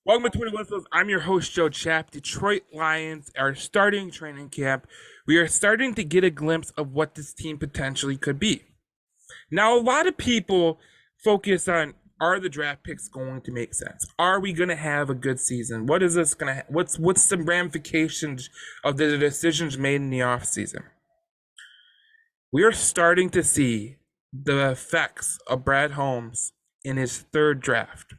Welcome to 20 Whistles. I'm your host, Joe Chap. Detroit Lions are starting training camp. We are starting to get a glimpse of what this team potentially could be. Now, a lot of people focus on, are the draft picks going to make sense? Are we going to have a good season? What is this going to what's the ramifications of the decisions made in the offseason? We are starting to see the effects of Brad Holmes in his third draft.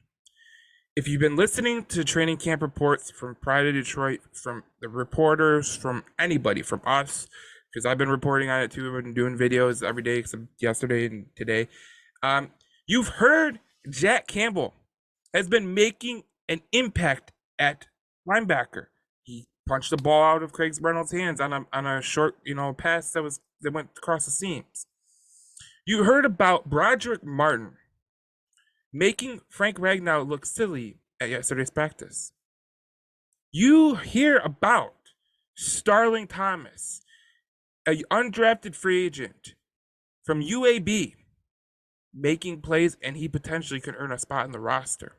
If you've been listening to training camp reports from Pride of Detroit, from the reporters, from anybody, from us, because I've been reporting on it too, I've been doing videos every day except yesterday and today. You've heard Jack Campbell has been making an impact at linebacker. He punched the ball out of Craig Reynolds' hands on a short, pass that went across the seams. You heard about Broderick Martin making Frank Ragnow look silly at yesterday's practice. You hear about Starling Thomas, an undrafted free agent from UAB, making plays, and he potentially could earn a spot in the roster.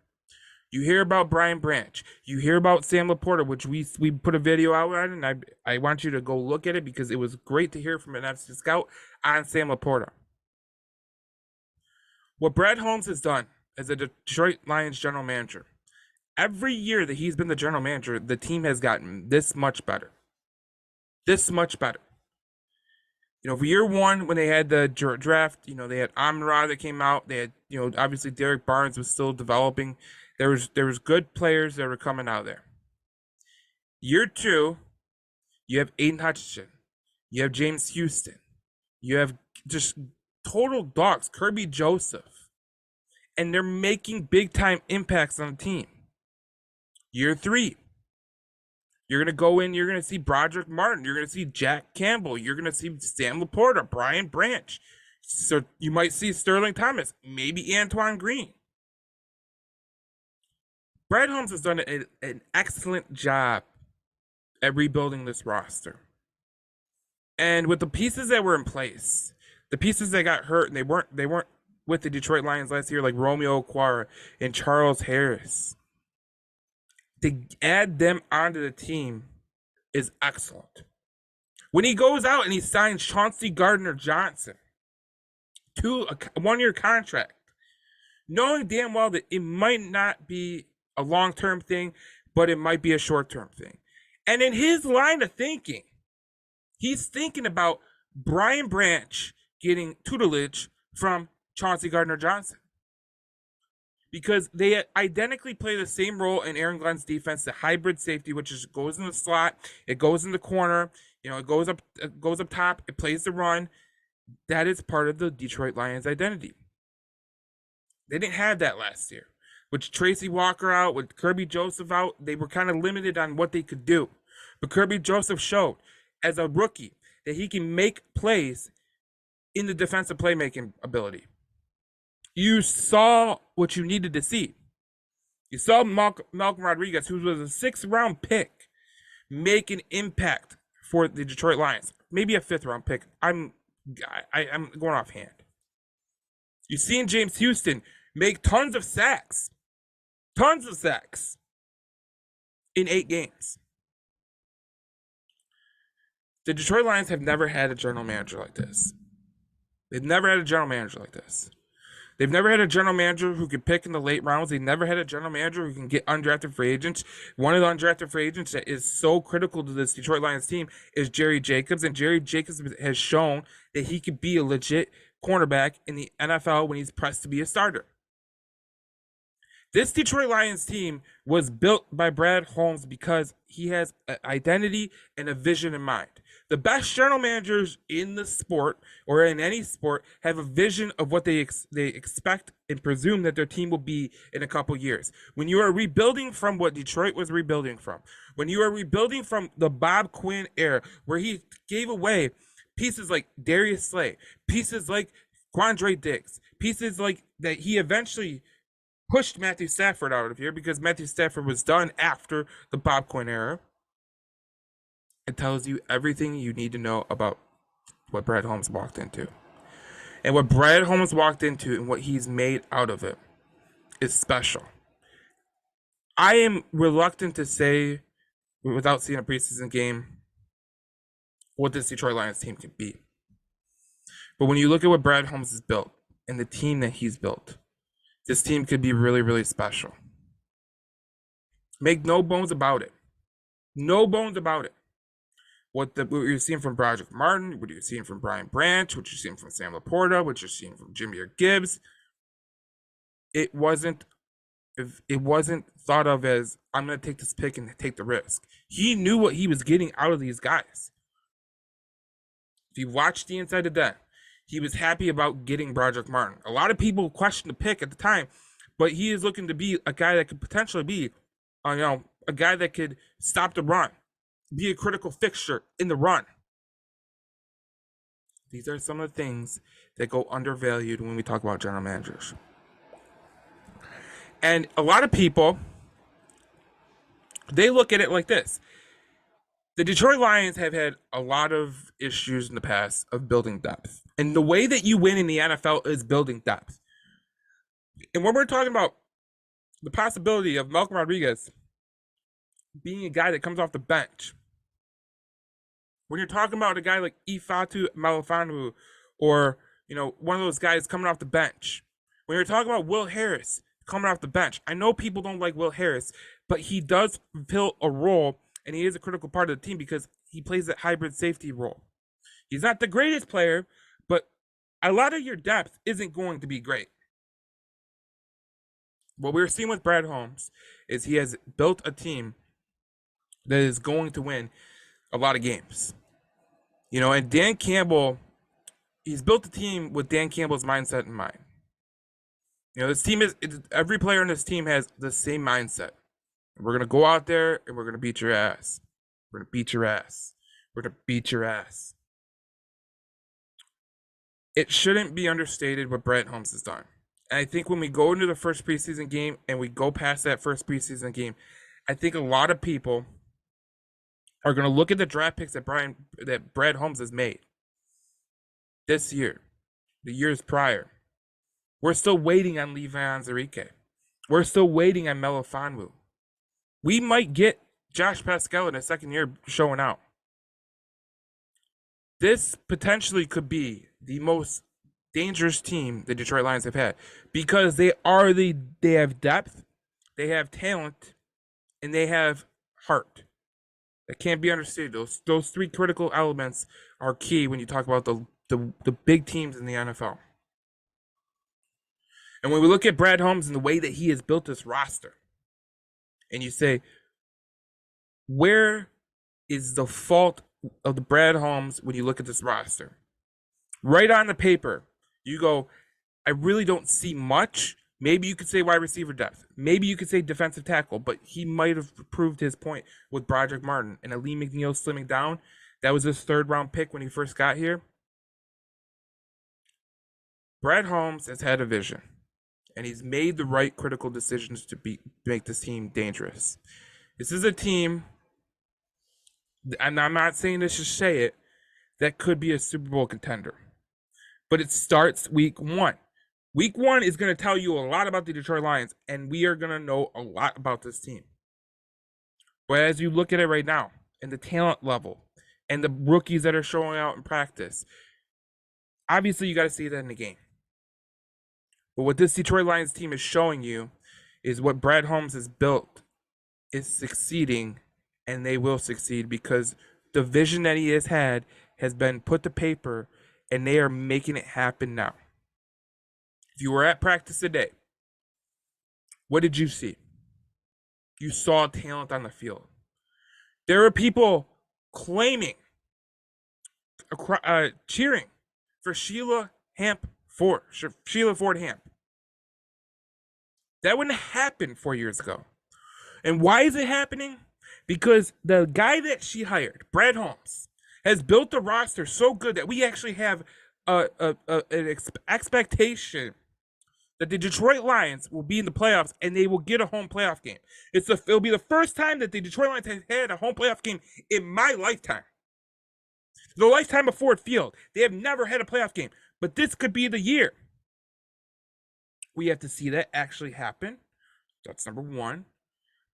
You hear about Brian Branch. You hear about Sam Laporta, which we put a video out on, and I want you to go look at it because it was great to hear from an FC scout on Sam Laporta. What Brad Holmes has done as a Detroit Lions general manager, every year that he's been the general manager, the team has gotten this much better. This much better. For year one, when they had the draft, they had Amon-Ra that came out. They had, obviously Derek Barnes was still developing. There was good players that were coming out there. Year two, you have Aiden Hutchinson. You have James Houston. You have just total dogs, Kirby Joseph. And they're making big-time impacts on the team. Year three, you're going to go in, you're going to see Broderick Martin, you're going to see Jack Campbell, you're going to see Sam Laporta, Brian Branch. So you might see Sterling Thomas, maybe Antoine Green. Brad Holmes has done an excellent job at rebuilding this roster. And with the pieces that were in place, the pieces that got hurt, and they weren't with the Detroit Lions last year, like Romeo Okwara and Charles Harris, to add them onto the team is excellent. When he goes out and he signs Chauncey Gardner-Johnson to a one-year contract, knowing damn well that it might not be a long-term thing, but it might be a short-term thing. And in his line of thinking, he's thinking about Brian Branch getting tutelage from Chauncey Gardner-Johnson, because they identically play the same role in Aaron Glenn's defense, the hybrid safety, which is goes in the slot, it goes in the corner, it goes up top, it plays the run. That is part of the Detroit Lions identity. They didn't have that last year. With Tracy Walker out, with Kirby Joseph out, they were kind of limited on what they could do. But Kirby Joseph showed as a rookie that he can make plays in the defensive playmaking ability. You saw what you needed to see. You saw Malcolm Rodriguez, who was a 6th-round pick, make an impact for the Detroit Lions. Maybe a 5th-round pick. I'm going offhand. You've seen James Houston make tons of sacks in 8 games. The Detroit Lions have never had a general manager like this. They've never had a general manager like this. They've never had a general manager who could pick in the late rounds. They've never had a general manager who can get undrafted free agents. One of the undrafted free agents that is so critical to this Detroit Lions team is Jerry Jacobs. And Jerry Jacobs has shown that he could be a legit cornerback in the NFL when he's pressed to be a starter. This Detroit Lions team was built by Brad Holmes because he has an identity and a vision in mind. The best general managers in the sport, or in any sport, have a vision of what they expect and presume that their team will be in a couple years. When you are rebuilding from what Detroit was rebuilding from, when you are rebuilding from the Bob Quinn era, where he gave away pieces like Darius Slay, pieces like Quandre Diggs, pieces like that he eventually pushed Matthew Stafford out of here because Matthew Stafford was done after the Bob Quinn era. It tells you everything you need to know about what Brad Holmes walked into. And what Brad Holmes walked into and what he's made out of it is special. I am reluctant to say, without seeing a preseason game, what this Detroit Lions team can be. But when you look at what Brad Holmes has built and the team that he's built, this team could be really, really special. Make no bones about it. No bones about it. What you're seeing from Broderick Martin, what you're seeing from Brian Branch, what you're seeing from Sam Laporta, what you're seeing from Jameer Gibbs, it wasn't thought of as, I'm going to take this pick and take the risk. He knew what he was getting out of these guys. If you watch the inside of that, he was happy about getting Broderick Martin. A lot of people questioned the pick at the time, but he is looking to be a guy that could potentially be, a guy that could stop the run, be a critical fixture in the run. These are some of the things that go undervalued when we talk about general managers. And a lot of people, they look at it like this. The Detroit Lions have had a lot of issues in the past of building depth. And the way that you win in the NFL is building depth. And when we're talking about the possibility of Malcolm Rodriguez being a guy that comes off the bench, when you're talking about a guy like Ifeatu Melifonwu, or one of those guys coming off the bench, when you're talking about Will Harris coming off the bench, I know people don't like Will Harris, but he does fill a role, and he is a critical part of the team because he plays that hybrid safety role. He's not the greatest player, but a lot of your depth isn't going to be great. What we're seeing with Brad Holmes is he has built a team that is going to win a lot of games. And Dan Campbell, he's built a team with Dan Campbell's mindset in mind. This team every player on this team has the same mindset. We're going to go out there and we're going to beat your ass. We're going to beat your ass. We're going to beat your ass. It shouldn't be understated what Brad Holmes has done. And I think when we go into the first preseason game and we go past that first preseason game, I think a lot of people are going to look at the draft picks that Brad Holmes has made this year, the years prior. We're still waiting on Levi Onwuzurike. We're still waiting on Melifonwu. We might get Josh Pascal in his second year showing out. This potentially could be the most dangerous team the Detroit Lions have had because they have depth, they have talent, and they have heart. That can't be understated. Those three critical elements are key when you talk about the big teams in the NFL. And when we look at Brad Holmes and the way that he has built this roster, and you say, where is the fault of the Brad Holmes when you look at this roster? Right on the paper, you go, I really don't see much. Maybe you could say wide receiver depth. Maybe you could say defensive tackle, but he might have proved his point with Broderick Martin and Ali McNeil slimming down. That was his third-round pick when he first got here. Brad Holmes has had a vision, and he's made the right critical decisions to make this team dangerous. This is a team, and I'm not saying this to say it, that could be a Super Bowl contender. But it starts week 1. Week 1 is going to tell you a lot about the Detroit Lions, and we are going to know a lot about this team. But as you look at it right now, and the talent level, and the rookies that are showing out in practice, obviously you got to see that in the game. But what this Detroit Lions team is showing you is what Brad Holmes has built is succeeding, and they will succeed because the vision that he has had has been put to paper, and they are making it happen now. If you were at practice today, what did you see? You saw talent on the field. There are people claiming, cheering for Sheila Ford Hamp. That wouldn't happen 4 years ago. And why is it happening? Because the guy that she hired, Brad Holmes, has built the roster so good that we actually have an expectation that the Detroit Lions will be in the playoffs and they will get a home playoff game. It'll be the first time that the Detroit Lions have had a home playoff game in my lifetime. The lifetime of Ford Field, they have never had a playoff game. But this could be the year. We have to see that actually happen. That's number 1.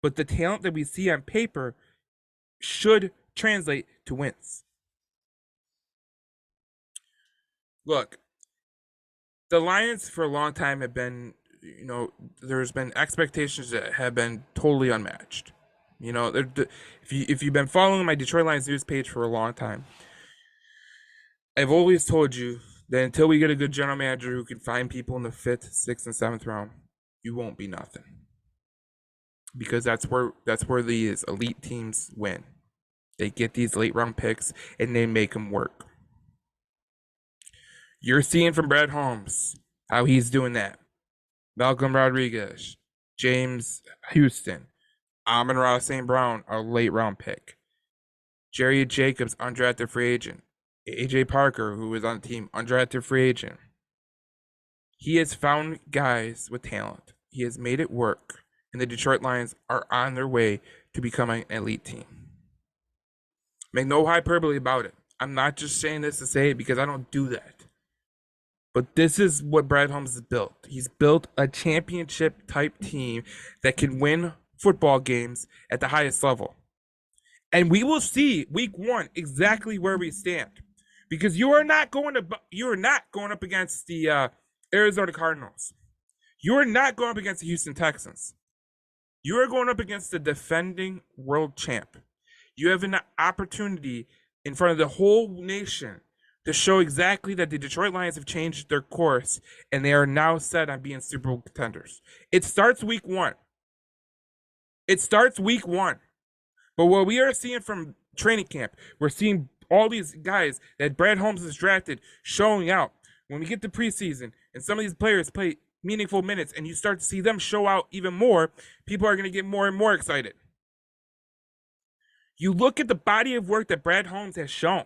but the talent that we see on paper should translate to wins. Look, the Lions for a long time have been, there's been expectations that have been totally unmatched. If you've been following my Detroit Lions news page for a long time, I've always told you that until we get a good general manager who can find people in the 5th, 6th, and 7th round, you won't be nothing. Because that's where these elite teams win. They get these late round picks and they make them work. You're seeing from Brad Holmes how he's doing that. Malcolm Rodriguez, James Houston, Amon-Ra St. Brown, a late round pick. Jerry Jacobs, undrafted free agent. AJ Parker, who was on the team, undrafted free agent. He has found guys with talent. He has made it work. And the Detroit Lions are on their way to becoming an elite team. Make no hyperbole about it. I'm not just saying this to say it because I don't do that. But this is what Brad Holmes has built. He's built a championship type team that can win football games at the highest level. And we will see week 1 exactly where we stand. Because you are not going up against the Arizona Cardinals. You are not going up against the Houston Texans. You are going up against the defending world champ. You have an opportunity in front of the whole nation to show exactly that the Detroit Lions have changed their course and they are now set on being Super Bowl contenders. It starts week 1. But what we are seeing from training camp, we're seeing all these guys that Brad Holmes has drafted showing out. When we get to preseason and some of these players play meaningful minutes and you start to see them show out even more, people are going to get more and more excited. You look at the body of work that Brad Holmes has shown,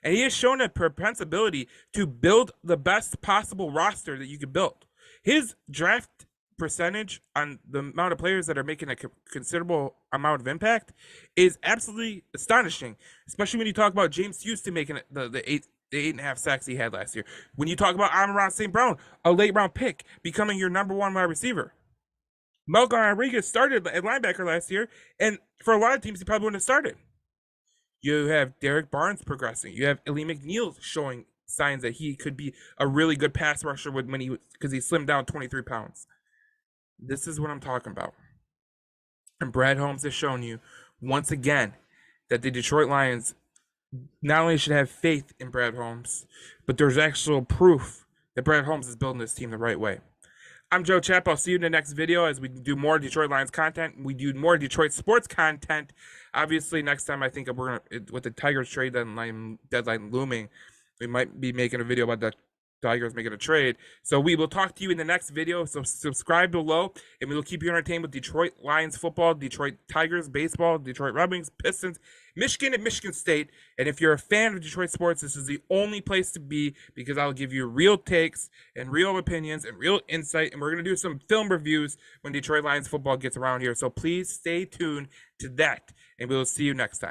and he has shown a propensity to build the best possible roster that you could build. His draft percentage on the amount of players that are making a considerable amount of impact is absolutely astonishing, especially when you talk about James Houston making the 8.5 sacks he had last year. When you talk about Amon-Ra St. Brown, a late round pick, becoming your number 1 wide receiver. Malcolm Rodriguez started at linebacker last year, and for a lot of teams, he probably wouldn't have started. You have Derek Barnes progressing. You have Eli McNeil showing signs that he could be a really good pass rusher because he slimmed down 23 pounds. This is what I'm talking about. And Brad Holmes has shown you once again that the Detroit Lions not only should have faith in Brad Holmes, but there's actual proof that Brad Holmes is building this team the right way. I'm Joe Chapp. I'll see you in the next video as we do more Detroit Lions content. We do more Detroit sports content. Obviously, next time I think we're going to, with the Tigers trade deadline looming, we might be making a video about the Tigers making a trade. So we will talk to you in the next video. So subscribe below, and we will keep you entertained with Detroit Lions football, Detroit Tigers baseball, Detroit Red Wings, Pistons, Michigan, and Michigan State. And if you're a fan of Detroit sports, this is the only place to be because I'll give you real takes and real opinions and real insight. And we're going to do some film reviews when Detroit Lions football gets around here. So please stay tuned to that, and we will see you next time.